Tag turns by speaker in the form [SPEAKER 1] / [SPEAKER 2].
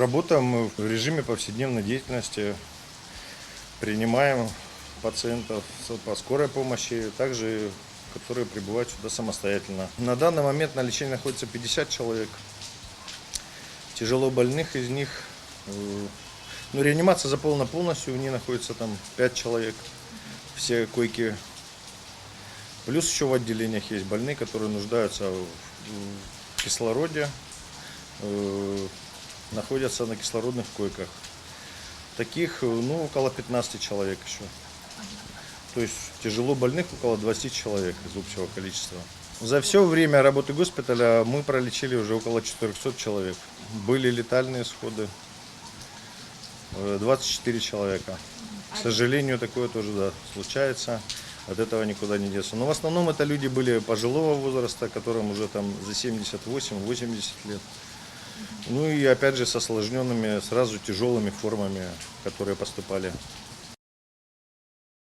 [SPEAKER 1] Работаем в режиме повседневной деятельности, принимаем пациентов по скорой помощи, также которые прибывают сюда самостоятельно. На данный момент на лечении находится 50 человек. Тяжело больных из них, реанимация заполнена полностью, в ней находится там 5 человек, все койки. Плюс еще в отделениях есть больные, которые нуждаются в кислороде, находятся на кислородных койках. Таких, около 15 человек еще. То есть тяжело больных около 20 человек из общего количества. За все время работы госпиталя мы пролечили уже около 400 человек. Были летальные исходы, 24 человека. К сожалению, такое тоже случается. От этого никуда не деться. Но в основном это люди были пожилого возраста, которым уже там за 78-80 лет. И опять же с осложненными, сразу тяжелыми формами, которые поступали.